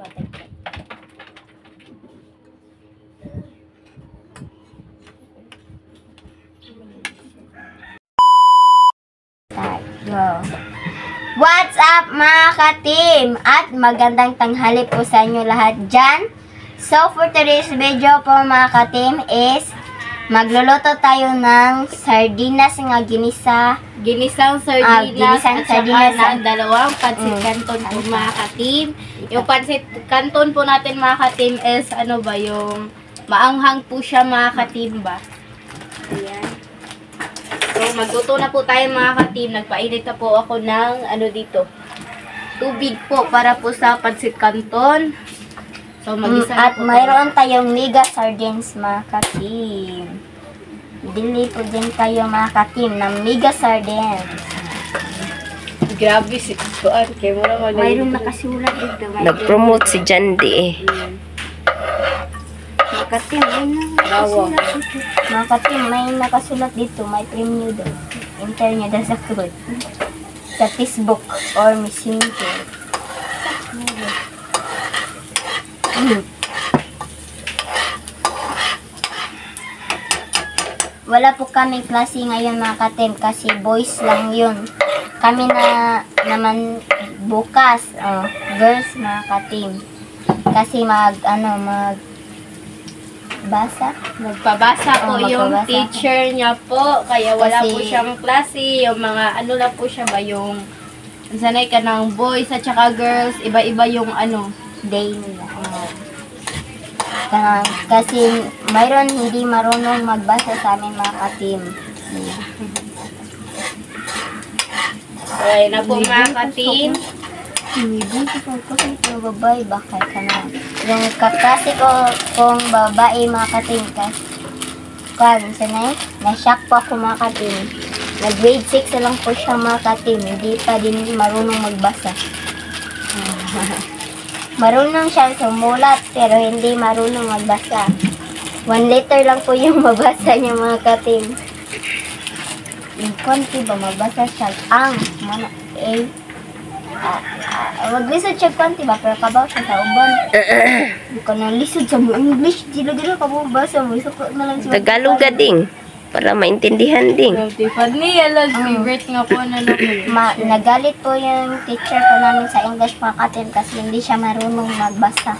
Go. What's up mga ka-team? At magandang tanghali po sa inyo lahat dyan. So for today's video po mga ka-team is magluluto tayo ng sardinas nga Ginisang sardinas at saka ng dalawang pansit canton po mga ka-team. Yung pansit canton po natin mga ka-team is ano ba yung maanghang po siya mga ka-team ba? Ayan. So magluto na po tayo mga ka-team. Nagpainit na po ako ng ano dito. Tubig po para po sa pansit canton. So mag-isa at mayroon tayong mega sardines mga ka-team. Bili po din tayo mga ka-team ng mega sardines. Grabe si Kuan. Kaya mo naman Mayroon nakasulat dito. Nag-promote si Jandy eh. Mga ka-team, may nakasulat dito. Mga ka-team, may nakasulat dito. May premyo daw. Enter nyo daw sa code. Sa Facebook or Messenger. Wala po kami klase ngayon mga ka-team kasi boys lang yun. Kami na naman bukas, girls mga ka-team. Kasi magpabasa po yung magpabasa teacher niya po. Kaya wala kasi po siyang klase. Yung mga ano lang po siya ba yung sanay ka ng boys at saka girls. Iba-iba yung ano. day nila. Kasi mayroon hindi marunong magbasa sa amin mga ka-team. Kaya na po mga ka-team. Hindi ko kasi babae bakit ka na. Yung kaklase ko kung babae mga ka-team sanay, na-shock po ako mga ka-team. Nag-grade 6 lang po siya mga ka-team. Hindi pa din marunong magbasa. Marunong siya sumulat pero hindi marunong magbasa. 1 letter lang po yung mabasa niya mga ka-team. Yung konti ba mabasa siya? Maglisod siya konti ba pero kabaw siya sa uban. Hindi ka nang lisod sa mo English. Dila-dila ka mo basa mo. Suko na lang siya. Tagalog ding para maintindihan ding. Tiffany niya lang favorite nga po na Nagalit po yung teacher ko namin sa English mga ka-team kasi hindi siya marunong magbasa.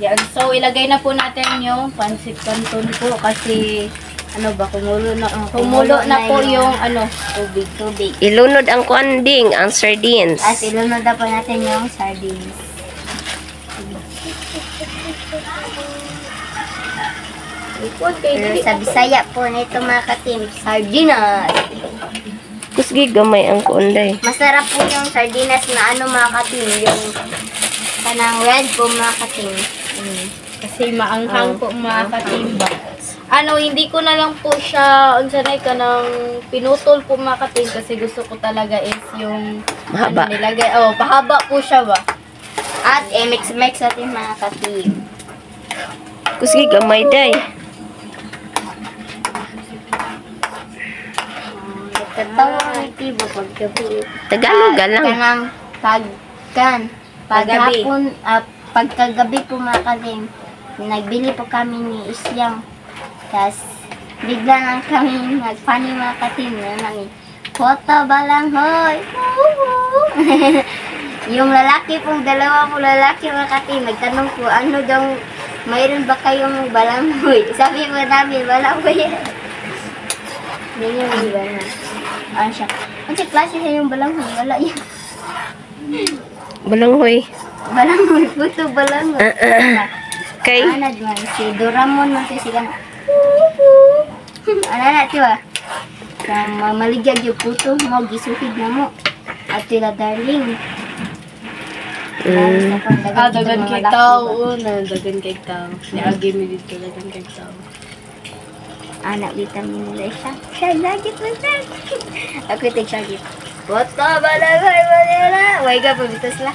Yan. So ilagay na po natin yung pansit canton po kasi ano ba kumulo na po yung ano tubig. Ilunod ang kuanding, ang sardines. At ilunod na po natin yung sardines. Sa Bisaya po nito mga ka-team, sardinas. Kusgi gamay ang kuanday. Masarap po yung sardinas na ano mga ka-team, yung kanang red po mga ka-team. Kasi maanghang po mga ka-team ba. Ano, hindi ko na lang po siya unsanay ka ng pinutol po mga ka-team kasi gusto ko talaga is yung Mahaba. ano, nilagay. Pahaba po siya ba. At mix-mix natin mga ka-team. Kusgi gamay day. Tatawa ng tibo paggabi. Tagalog lang. Kanang paghapon, pagkagabi po mga ka-team, nagbili po kami ni Isyang. Tapos, bigla lang kami nagpani mga ka-team na namin. Photo balanghoy! Yung lalaki pong dalawa po lalaki mga ka-team, nagtanong po, ano daw, mayroon ba kayong balanghoy? Sabi po namin, balanghoy yan. Hindi yung iba na. Ano siya? Ang klase siya yung balanghoy, wala yan. Balanghoy. Balanghoy, puto balanghoy. Kay Anad man, si Doraemon man siya siya. Ano na ito mamaligyan yung puto mo, gisuhid na mo. At tila darling. Dagan kay tao. Dagan kay tao. Niagi mi dito, dagan kay tao. Anak vitamin nila siya. Siya, lagi po siya. Ako ito siya gitu. Foto balanghoy mo nila. Huwag ka po dito sila.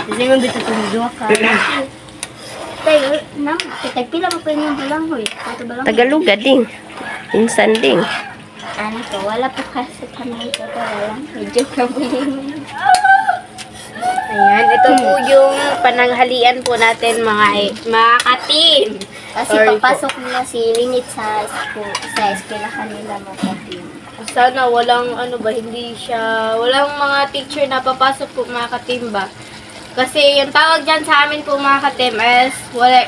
Kasi nga dito tumidwa ka. Tayo, pila mo pa yung balanghoy. Tagalog ding. Insan ding. ano to, wala po kasi kami ito. Wala. Medyo kabulimin. Ayan, ito po yung pananghalian po natin mga ka-team. Kasi Sorry papasok nila si Linit sa eskwelahan nila mga ka-team. Sana walang walang mga teacher na papasok po mga ka-team ba. Kasi yung tawag dyan sa amin po mga ka-team is walay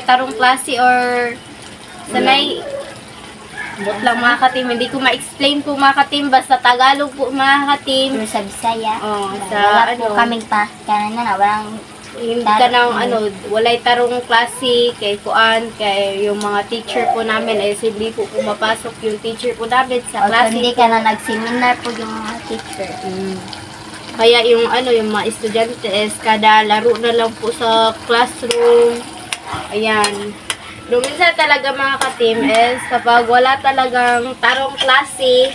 tarong klase or sanay. Bot lang mga ka-team, hindi ko ma-explain po mga ka-team basta Tagalog po mga ka-team. Yung sa Bisaya. Sa wala po kaming walang hindi ka nang walay tarong klase kay yung mga teacher po namin ay hindi po pumapasok yung teacher po namin sa klase. Hindi ka na nag-seminar po yung mga teacher. Kaya yung mga estudyante is kada laro na lang po sa classroom. Ayan. Pero minsan talaga mga ka-team is kapag wala talagang tarong klase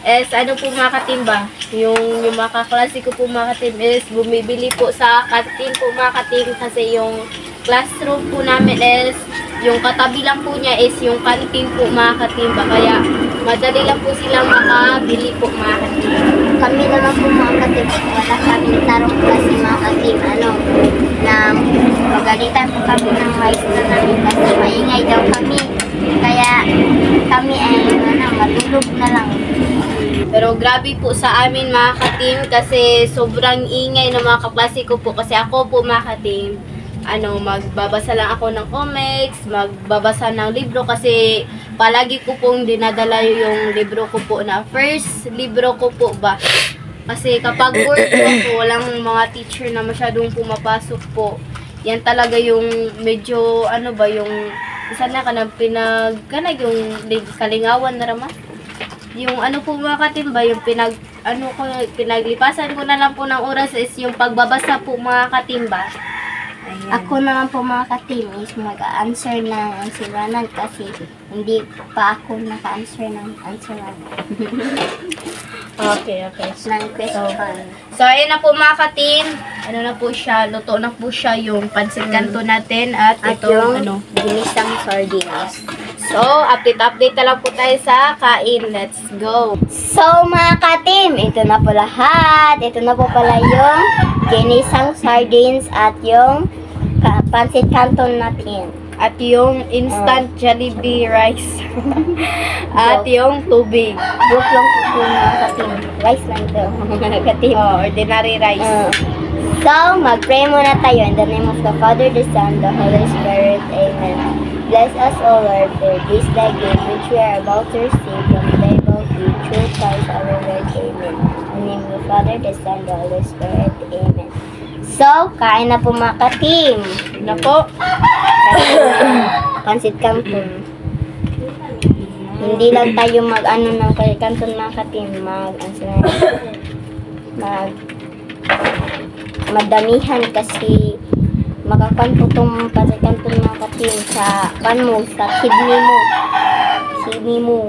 is po mga ka-team ba? Yung mga kaklase ko po mga ka-team is bumibili po sa kantin po mga ka-team kasi yung classroom po namin is yung katabi lang po niya is yung kantin po mga ka-team ba? Kaya madali lang po silang makabili po mga ka-team. Kami naman po mga ka-team, wala kami tarong klase mga ka-team, na magalitan po kami ng maestro namin kasi maingay daw kami. Kaya kami ay matulog na lang. Pero grabe po sa amin mga ka-team kasi sobrang ingay ng mga kaklase ko po kasi ako po mga ka-team magbabasa lang ako ng comics, magbabasa ng libro kasi palagi ko pong dinadala yung libro ko po na first libro ko po ba. Kasi kapag board po ako, walang mga teacher na masyadong pumapasok po. Yan talaga yung medyo yung isa na yung kalingawan na raman. Yung po mga ka-team ba, yung pinaglipasan ko na lang po ng oras is yung pagbabasa po mga ka-team ba. Ayan. Ako naman po mga ka-team is mag-answer ng answeranan kasi hindi pa ako naka-answer ng answeranan. Okay. Ng question. So, ayun na po mga ka-team. Na po siya, luto na po siya yung pansit canto natin at itong ginisang sardines. So, update na lang po tayo sa kain. Let's go! So mga ka-team, ito na po lahat. Ito na po pala yung ginisang sardines at yung pansit canton natin. At yung instant Jollibee rice. At yung tubig. Joke lang po mga ka-team. Rice lang ito mga ka-team. Ordinary rice. So, mag-pray muna tayo in the name of the Father, the Son, the Holy Spirit. Amen. Bless us, O Lord, for this thy gift which we are about to receive from the table with through Christ our Lord. Amen. In the name of the Father, the Son, the Holy Spirit. Amen. So, kain na po mga ka-team. Na po. Pansit canton. Hindi lang tayo ng canton mga ka-team. Madamihan kasi makakanto tong pansit canton mga ka-team sa sa kidney mo.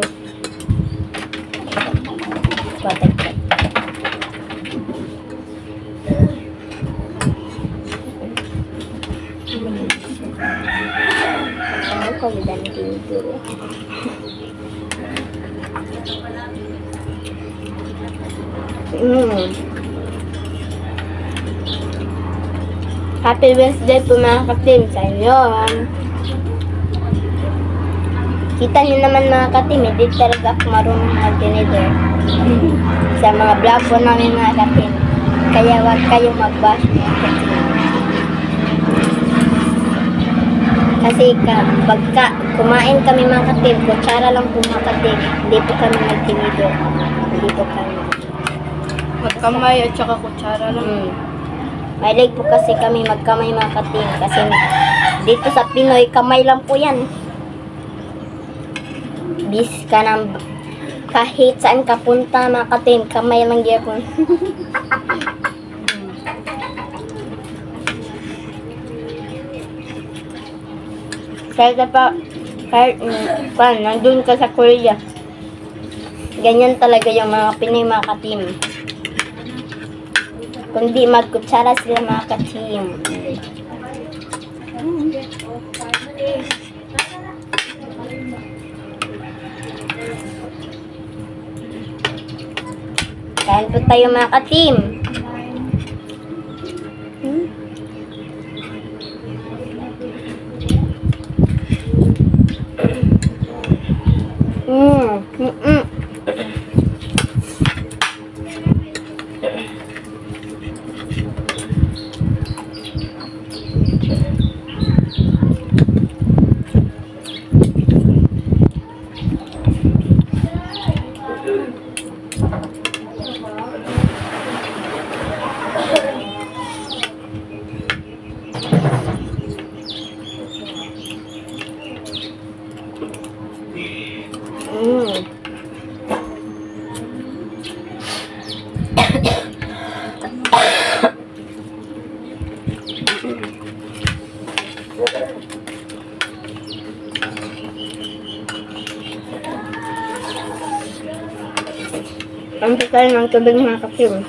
Ako bidan dito. Happy Wednesday po mga ka-team sa inyo. Kita niyo naman mga ka-team, hindi talaga ako marunong mag-deliver sa mga vlog po namin mga ka-team. Kaya wag kayong mag-bash mga ka-team. Kasi pagka kumain kami mga ka-team, kutsara lang po mga ka-team, hindi po kami mag-deliver. Hindi po kami. Magkamay at saka kutsara lang. Mahilig po kasi kami magkamay mga ka-team kasi dito sa Pinoy, kamay lang po yan. Bis ka ng kahit saan ka punta mga ka-team, kamay lang yan. Kahit nandun ka sa Korea, ganyan talaga yung mga Pinoy mga ka-team. Kundi magkutsara sila mga ka-team. Kain po tayo mga ka-team. Mm. Mm. Mm. Ang tayo ng tubig mga ka-team.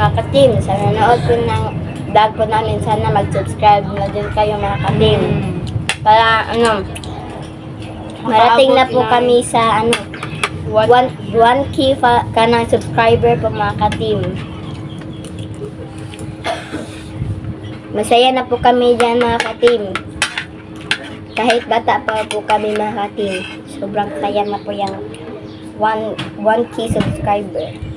Mga ka-team, sa nanood po ng vlog po namin, sana mag-subscribe na din kayo mga ka-team. Para marating na po kami sa 1K ka ng subscriber po mga ka-team. Masaya na po kami dyan mga ka-team. Kahit bata pa po kami mga ka-team. Sobrang saya na po yung 1K subscriber.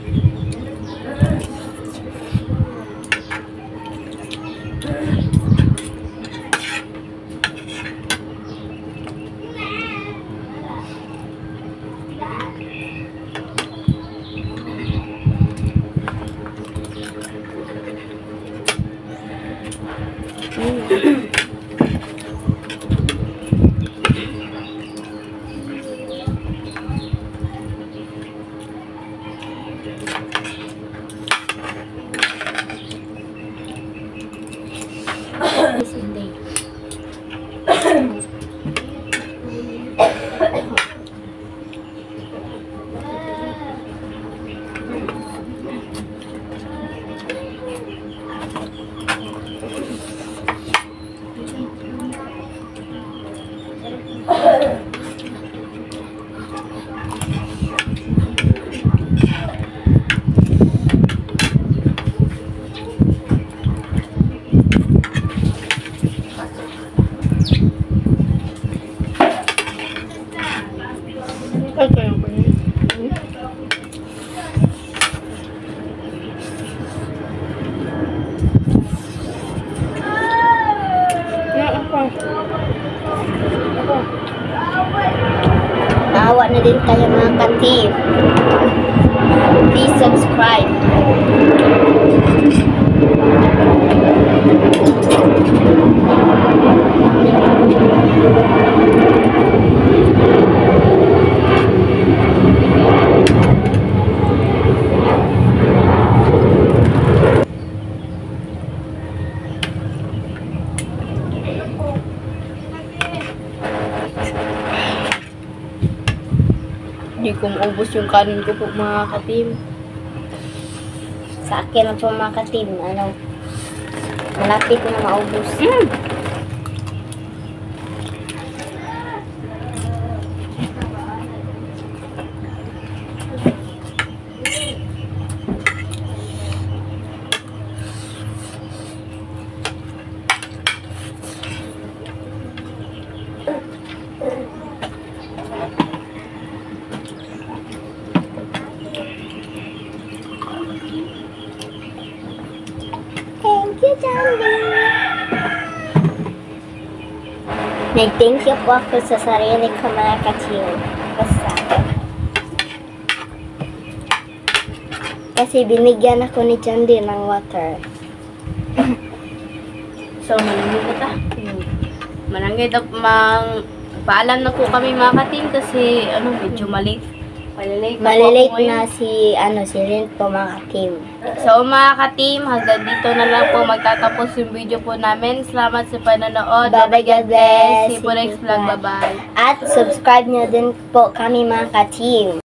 Awa na din kayo mga ka-team. Please subscribe. Hindi ko maubos yung kanin ko po mga ka-team. Sa akin na po mga ka-team, malapit na maubos. Thank you, Johnny. Nag-thank you po ako sa sarili ko mga ka-team. Kasi binigyan ako ni Jandy ng water. So, manangay na ta. Manangay na paalam na po kami mga ka-team kasi medyo malate. Malilate na si Rin po mga ka-team. So mga ka-team, hanggang dito na lang po magtatapos yung video po namin. Salamat sa panonood. Bye-bye, God bless. See you po next vlog. Bye-bye. At subscribe nyo din po kami mga ka-team.